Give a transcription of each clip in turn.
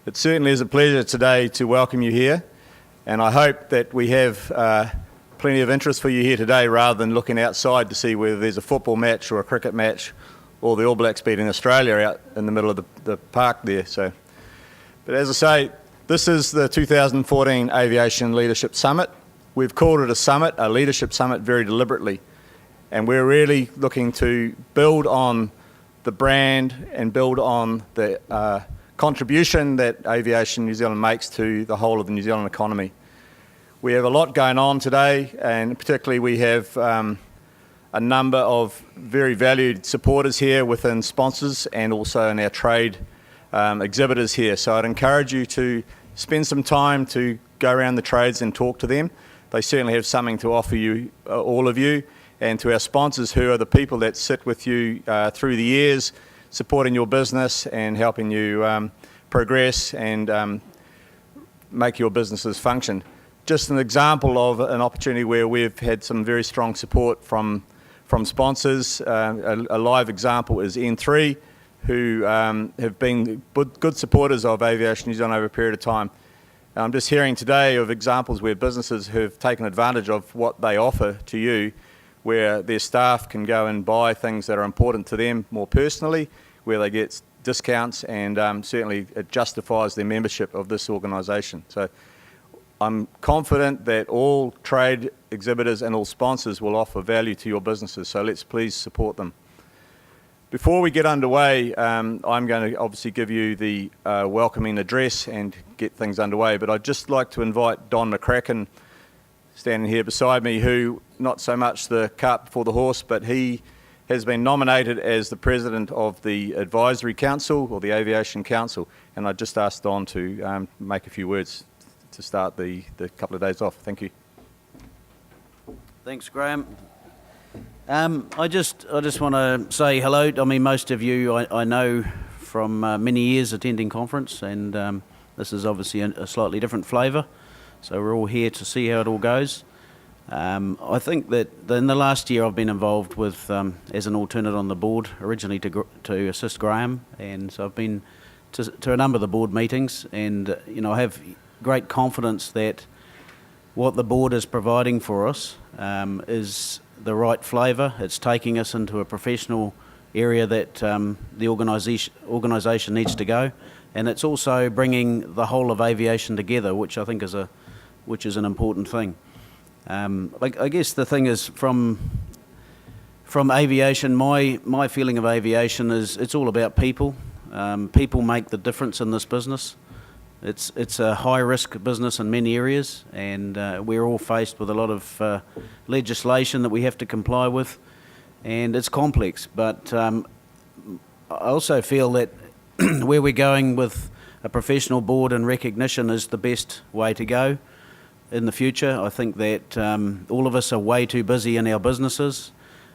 It certainly is a pleasure today to welcome you here, and I hope that we have plenty of interest for you here today rather than looking outside to see whether there's a football match or a cricket match or the All Blacks beating Australia out in the middle of the park there. But as I say, this is the 2014 Aviation Leadership Summit. We've called it a summit, a leadership summit, very deliberately, and we're really looking to build on the brand and build on the contribution that Aviation New Zealand makes to the whole of the New Zealand economy. We have a lot going on today, and particularly we have a number of very valued supporters here within sponsors and also in our trade exhibitors here. So I'd encourage you to spend some time to go around the trades and talk to them. They certainly have something to offer you, all of you, and to our sponsors, who are the people that sit with you through the years, supporting your business and helping you progress and make your businesses function. Just an example of an opportunity where we've had some very strong support from sponsors. A live example is N3, who have been good supporters of Aviation New Zealand over a period of time. I'm just hearing today of examples where businesses have taken advantage of what they offer to you, where their staff can go and buy things that are important to them more personally, where they get discounts, and certainly it justifies their membership of this organisation. So I'm confident that all trade exhibitors and all sponsors will offer value to your businesses, so let's please support them. Before we get underway, I'm going to obviously give you the welcoming address and get things underway, but I'd just like to invite Don McCracken, standing here beside me, who, not so much the cart before the horse, but he has been nominated as the President of the Advisory Council, or the Aviation Council, and I just asked Don to make a few words to start the couple of days off. Thank you. Thanks, Graeme. I just want to say hello. I mean, most of you I know from many years attending conference, and this is obviously a slightly different flavour. So we're all here to see how it all goes. I think that in the last year I've been involved with as an alternate on the board, originally to assist Graeme, and so I've been to a number of the board meetings, and I have great confidence that what the board is providing for us is the right flavour. It's taking us into a professional area that the organisation needs to go, and it's also bringing the whole of aviation together, which I think is an important thing. I guess the thing is, from aviation, my feeling of aviation is it's all about people. People make the difference in this business. It's a high-risk business in many areas, and we're all faced with a lot of legislation that we have to comply with, and it's complex. But I also feel that where we're going with a professional board and recognition is the best way to go in the future. I think that all of us are way too busy in our businesses.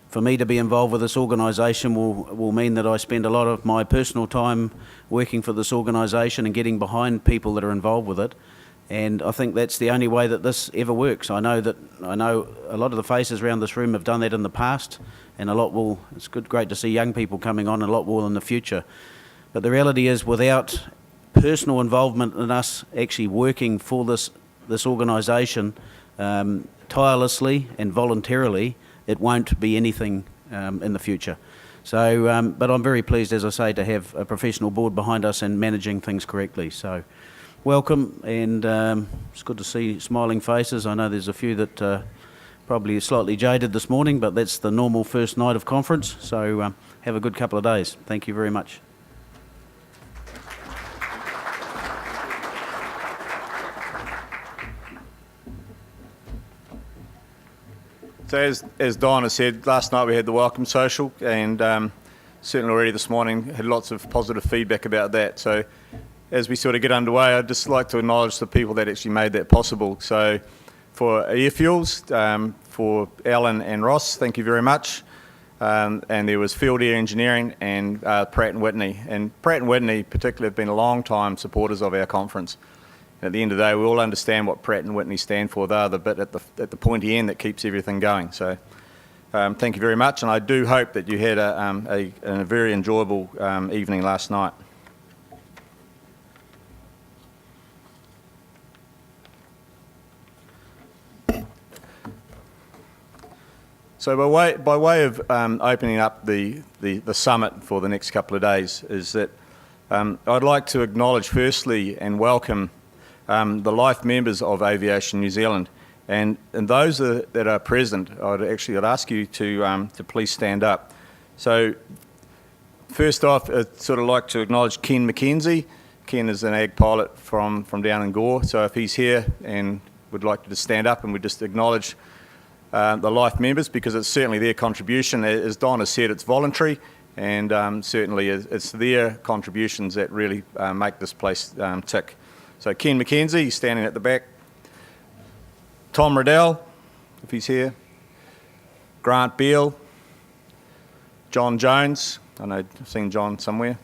For me to be involved with this organisation will mean that I spend a lot of my personal time working for this organisation and getting behind people that are involved with it. And I think that's the only way that this ever works. I know a lot of the faces around this room have done that in the past, and a lot will. It's great to see young people coming on, and a lot will in the future. But the reality is, without personal involvement in us actually working for this organisation tirelessly and voluntarily, it won't be anything in the future. So, but I'm very pleased, as I say, to have a professional board behind us and managing things correctly. So, welcome, and it's good to see smiling faces. I know there's a few that probably are slightly jaded this morning, but that's the normal first night of conference. So, have a good couple of days. Thank you very much. So as Don has said, last night we had the welcome social, and certainly already this morning had lots of positive feedback about that. So as we sort of get underway, I'd just like to acknowledge the people that actually made that possible. So for Airfuels, for Alan and Ross, thank you very much. And there was Field Air Engineering and Pratt & Whitney. And Pratt & Whitney particularly have been a long time supporters of our conference. At the end of the day, we all understand what Pratt & Whitney stand for. They're the bit at the pointy end that keeps everything going. So thank you very much, and I do hope that you had a very enjoyable evening last night. So by way of opening up the summit for the next couple of days is that I'd like to acknowledge firstly and welcome the life members of Aviation New Zealand. And those that are present, I'd ask you to please stand up. So first off, I'd sort of like to acknowledge Ken McKenzie. Ken is an ag pilot from down in Gore. So if he's here and would like to just stand up and we just acknowledge the life members, because it's certainly their contribution. As Don has said, it's voluntary, and certainly it's their contributions that really make this place tick. So Ken McKenzie, he's standing at the back. Tom Riddell, if he's here. Grant Beale. John Jones, I know I've seen John somewhere.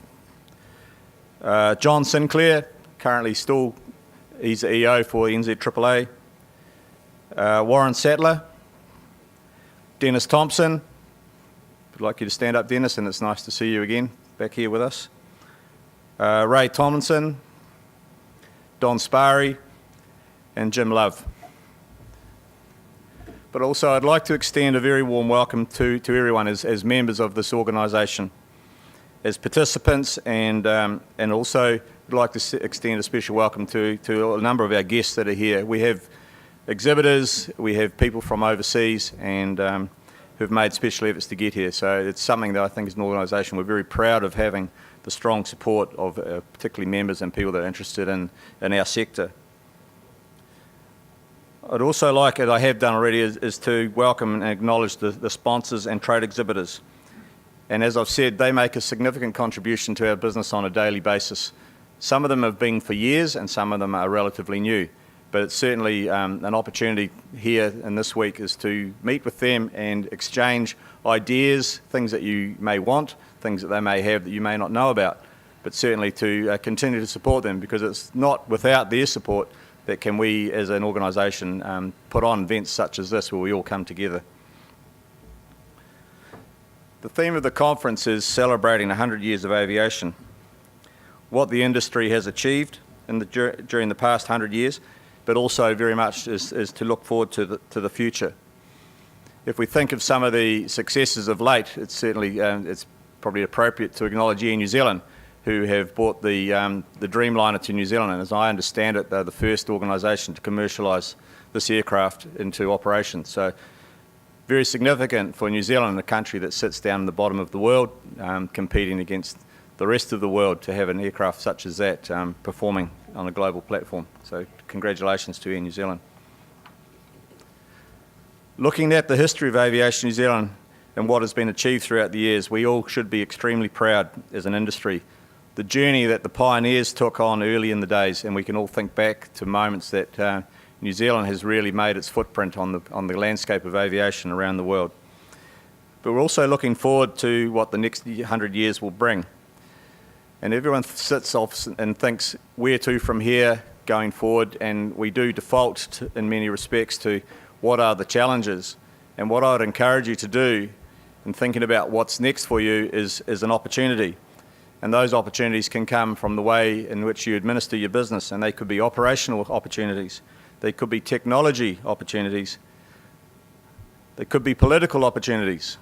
John Sinclair, currently still, he's the EO for NZAAA. Warren Sattler. Dennis Thompson. I'd like you to stand up, Dennis, and it's nice to see you again back here with us. Ray Tomlinson, Don Sparry, and Jim Love. But also I'd like to extend a very warm welcome to everyone as members of this organisation, as participants, and also I'd like to extend a special welcome to a number of our guests that are here. We have exhibitors, we have people from overseas, and who've made special efforts to get here. So it's something that I think as an organisation we're very proud of having the strong support of particularly members and people that are interested in our sector. I'd also like, as I have done already, is to welcome and acknowledge the sponsors and trade exhibitors. And as I've said, they make a significant contribution to our business on a daily basis. Some of them have been for years and some of them are relatively new. But it's certainly an opportunity here in this week is to meet with them and exchange ideas, things that you may want, things that they may have that you may not know about, but certainly to continue to support them, because it's not without their support that can we as an organisation put on events such as this where we all come together. The theme of the conference is celebrating 100 years of aviation, what the industry has achieved during the past 100 years, but also very much is to look forward to the future. If we think of some of the successes of late, it's certainly it's probably appropriate to acknowledge Air New Zealand, who have brought the Dreamliner to New Zealand, and as I understand it, they're the first organisation to commercialise this aircraft into operation. So very significant for New Zealand, a country that sits down in the bottom of the world, competing against the rest of the world, to have an aircraft such as that performing on a global platform. So congratulations to Air New Zealand. Looking at the history of Aviation New Zealand and what has been achieved throughout the years, we all should be extremely proud as an industry. The journey that the pioneers took on early in the days, and we can all think back to moments that New Zealand has really made its footprint on the landscape of aviation around the world. But we're also looking forward to what the next 100 years will bring. And everyone sits off and thinks, where to from here going forward? And we do default in many respects to what are the challenges. And what I would encourage you to do in thinking about what's next for you is an opportunity. And those opportunities can come from the way in which you administer your business, and they could be operational opportunities. They could be technology opportunities. They could be political opportunities,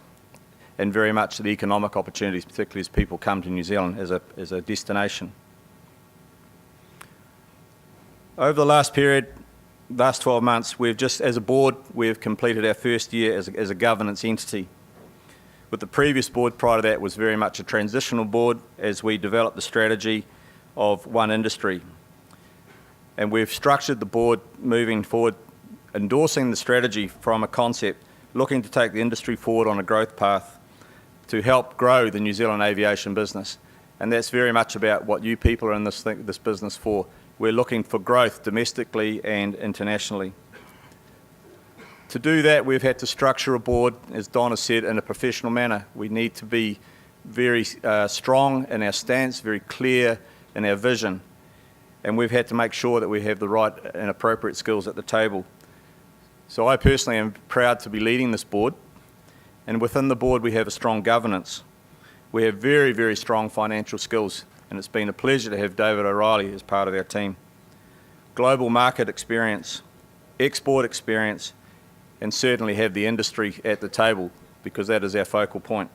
and very much the economic opportunities, particularly as people come to New Zealand as a destination. Over the last period, last 12 months, we've just, as a board, we've completed our first year as a governance entity. With the previous board prior to that was very much a transitional board as we developed the strategy of one industry. And we've structured the board moving forward, endorsing the strategy from a concept, looking to take the industry forward on a growth path to help grow the New Zealand aviation business. And that's very much about what you people are in this business for. We're looking for growth domestically and internationally. To do that, we've had to structure a board, as Don has said, in a professional manner. We need to be very strong in our stance, very clear in our vision. And we've had to make sure that we have the right and appropriate skills at the table. So I personally am proud to be leading this board. And within the board, we have a strong governance. We have very, very strong financial skills. And it's been a pleasure to have David O'Reilly as part of our team. Global market experience, export experience, and certainly have the industry at the table, because that is our focal point.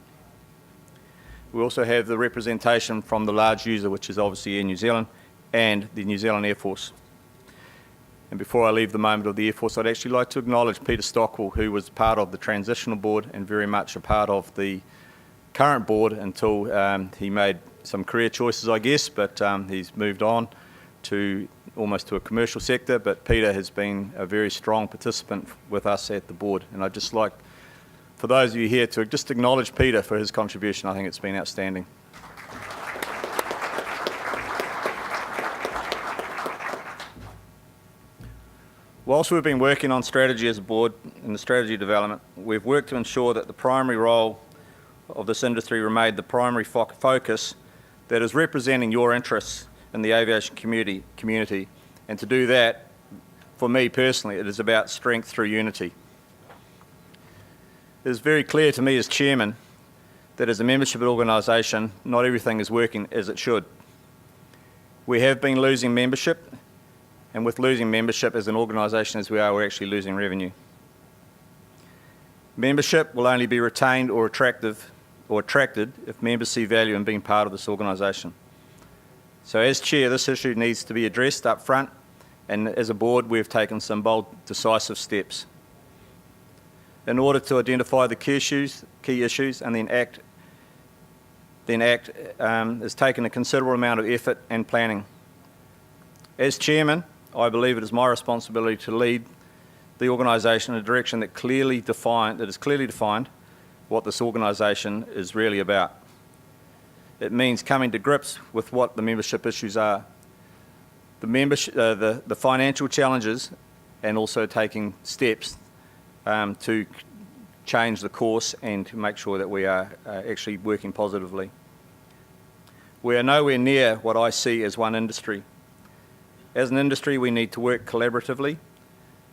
We also have the representation from the large user, which is obviously Air New Zealand, and the New Zealand Air Force. And before I leave the moment of the Air Force, I'd actually like to acknowledge Peter Stockwell, who was part of the transitional board and very much a part of the current board until he made some career choices, I guess, but he's moved on to almost to a commercial sector. But Peter has been a very strong participant with us at the board, and I'd just like, for those of you here, to just acknowledge Peter for his contribution. I think it's been outstanding. Whilst we've been working on strategy as a board and the strategy development, we've worked to ensure that the primary role of this industry remained the primary focus that is representing your interests in the aviation community. And to do that, for me personally, it is about strength through unity. It is very clear to me as chairman that as a membership organisation, not everything is working as it should. We have been losing membership, and with losing membership as an organisation as we are, we're actually losing revenue. Membership will only be retained or attracted if members see value in being part of this organisation. So as chair, this issue needs to be addressed up front, and as a board, we've taken some bold, decisive steps. In order to identify the key issues and then act has taken a considerable amount of effort and planning. As chairman, I believe it is my responsibility to lead the organisation in a direction that is clearly defined what this organisation is really about. It means coming to grips with what the membership issues are, the financial challenges, and also taking steps to change the course and to make sure that we are actually working positively. We are nowhere near what I see as one industry. As an industry, we need to work collaboratively,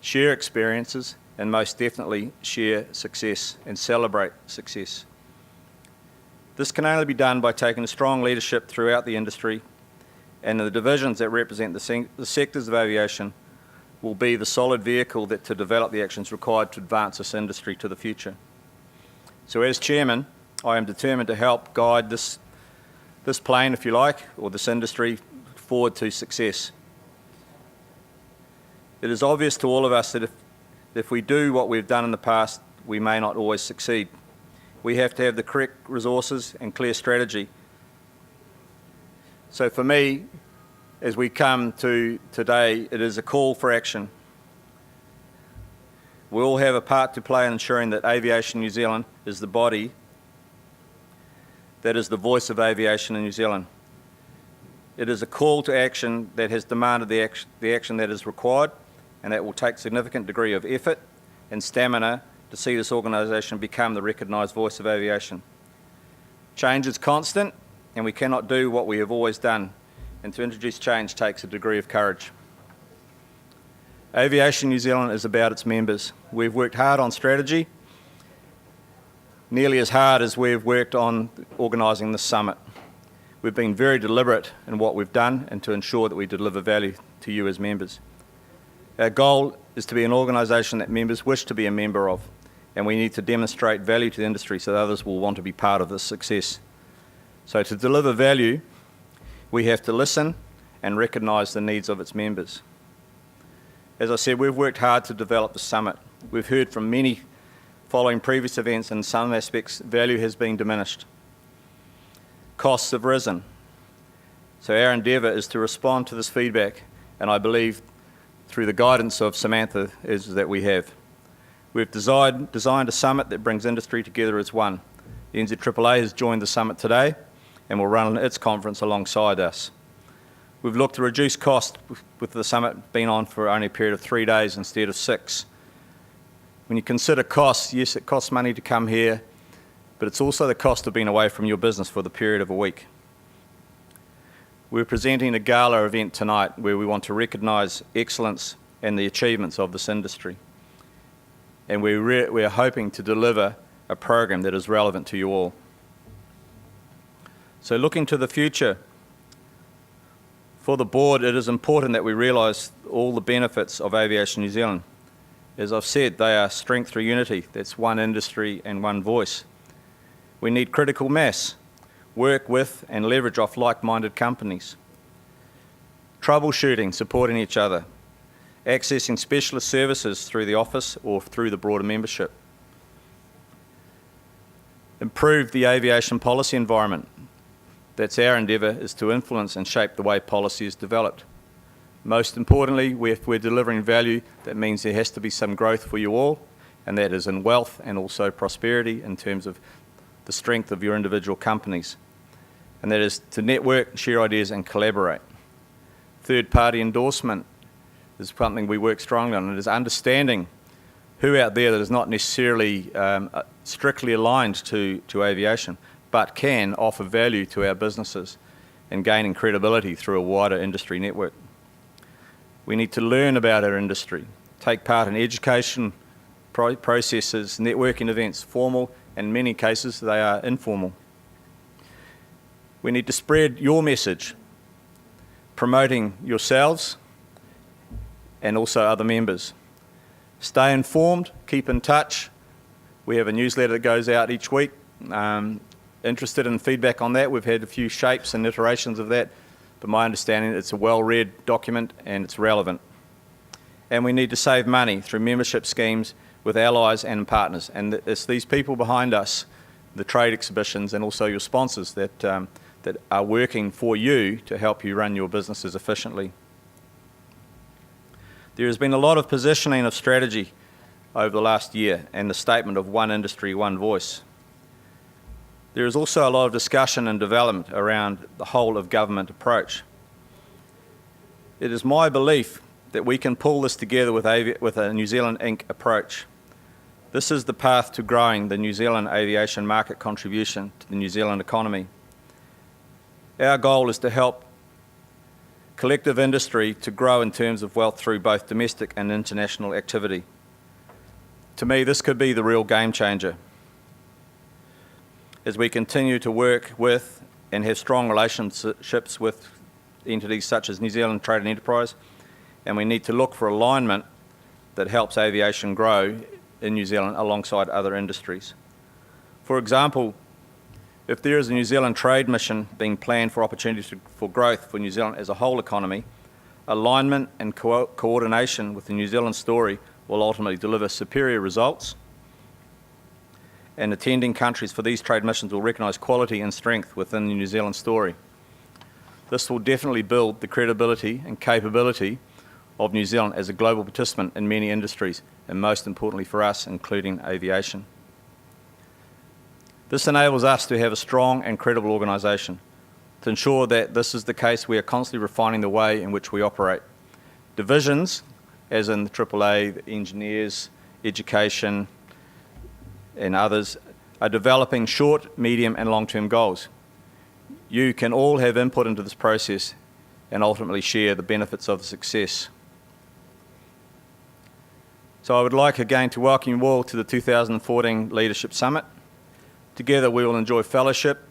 share experiences, and most definitely share success and celebrate success. This can only be done by taking a strong leadership throughout the industry, and the divisions that represent the sectors of aviation will be the solid vehicle to develop the actions required to advance this industry to the future. So as chairman, I am determined to help guide this plane, if you like, or this industry forward to success. It is obvious to all of us that if we do what we've done in the past, we may not always succeed. We have to have the correct resources and clear strategy. So for me, as we come to today, it is a call for action. We all have a part to play in ensuring that Aviation New Zealand is the body that is the voice of aviation in New Zealand. It is a call to action that has demanded the action that is required, and that will take significant degree of effort and stamina to see this organisation become the recognised voice of aviation. Change is constant, and we cannot do what we have always done, and to introduce change takes a degree of courage. Aviation New Zealand is about its members. We've worked hard on strategy, nearly as hard as we've worked on organising this summit. We've been very deliberate in what we've done and to ensure that we deliver value to you as members. Our goal is to be an organisation that members wish to be a member of, and we need to demonstrate value to the industry so that others will want to be part of this success. So to deliver value, we have to listen and recognise the needs of its members. As I said, we've worked hard to develop the summit. We've heard from many following previous events, and in some aspects, value has been diminished. Costs have risen. So our endeavour is to respond to this feedback, and I believe through the guidance of Samantha is that we have. We've designed a summit that brings industry together as one. The NZAAA has joined the summit today and will run its conference alongside us. We've looked to reduce cost with the summit being on for only a period of 3 days instead of 6. When you consider costs, yes, it costs money to come here, but it's also the cost of being away from your business for the period of a week. We're presenting a gala event tonight where we want to recognise excellence and the achievements of this industry. And we're hoping to deliver a program that is relevant to you all. So looking to the future, for the board, it is important that we realise all the benefits of Aviation New Zealand. As I've said, they are strength through unity. That's one industry and one voice. We need critical mass, work with and leverage off like-minded companies. Troubleshooting, supporting each other. Accessing specialist services through the office or through the broader membership. Improve the aviation policy environment. That's our endeavour, is to influence and shape the way policy is developed. Most importantly, if we're delivering value, that means there has to be some growth for you all, and that is in wealth and also prosperity in terms of the strength of your individual companies. And that is to network, share ideas and collaborate. Third-party endorsement is something we work strongly on. It is understanding who out there that is not necessarily strictly aligned to aviation, but can offer value to our businesses and gaining credibility through a wider industry network. We need to learn about our industry, take part in education processes, networking events, formal, and in many cases they are informal. We need to spread your message, promoting yourselves and also other members. Stay informed, keep in touch. We have a newsletter that goes out each week. Interested in feedback on that. We've had a few shapes and iterations of that, but my understanding it's a well-read document and it's relevant. And we need to save money through membership schemes with allies and partners. And it's these people behind us, the trade exhibitions and also your sponsors that are working for you to help you run your businesses efficiently. There has been a lot of positioning of strategy over the last year and the statement of one industry, one voice. There is also a lot of discussion and development around the whole of government approach. It is my belief that we can pull this together with a New Zealand Inc. approach. This is the path to growing the New Zealand aviation market contribution to the New Zealand economy. Our goal is to help collective industry to grow in terms of wealth through both domestic and international activity. To me, this could be the real game changer. As we continue to work with and have strong relationships with entities such as New Zealand Trade and Enterprise, and we need to look for alignment that helps aviation grow in New Zealand alongside other industries. For example, if there is a New Zealand trade mission being planned for opportunities for growth for New Zealand as a whole economy, alignment and coordination with the New Zealand story will ultimately deliver superior results, and attending countries for these trade missions will recognise quality and strength within the New Zealand story. This will definitely build the credibility and capability of New Zealand as a global participant in many industries, and most importantly for us, including aviation. This enables us to have a strong and credible organisation. To ensure that this is the case, we are constantly refining the way in which we operate. Divisions, as in the AAA, the engineers, education, and others, are developing short, medium and long-term goals. You can all have input into this process and ultimately share the benefits of the success. So I would like again to welcome you all to the 2014 Leadership Summit. Together we will enjoy fellowship,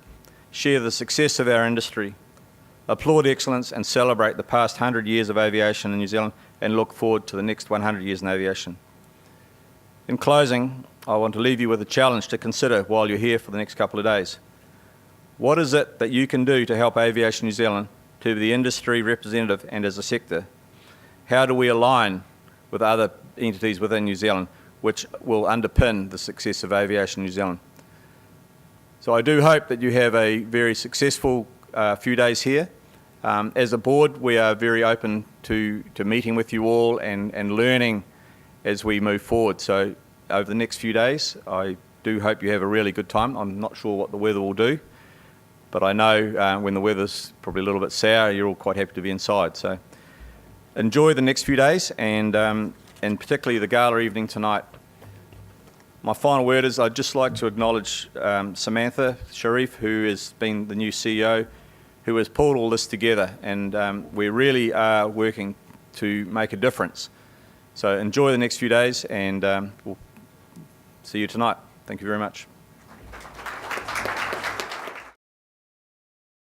share the success of our industry, applaud excellence and celebrate the past 100 years of aviation in New Zealand and look forward to the next 100 years in aviation. In closing, I want to leave you with a challenge to consider while you're here for the next couple of days. What is it that you can do to help Aviation New Zealand to be the industry representative and as a sector? How do we align with other entities within New Zealand which will underpin the success of Aviation New Zealand? So I do hope that you have a very successful few days here. As a board, we are very open to meeting with you all and learning as we move forward. So over the next few days, I do hope you have a really good time. I'm not sure what the weather will do, but I know when the weather's probably a little bit sour, you're all quite happy to be inside. So enjoy the next few days and particularly the gala evening tonight. My final word is I'd just like to acknowledge Samantha Sharif, who has been the new CEO, who has pulled all this together, and we really are working to make a difference. So enjoy the next few days, and we'll see you tonight. Thank you very much.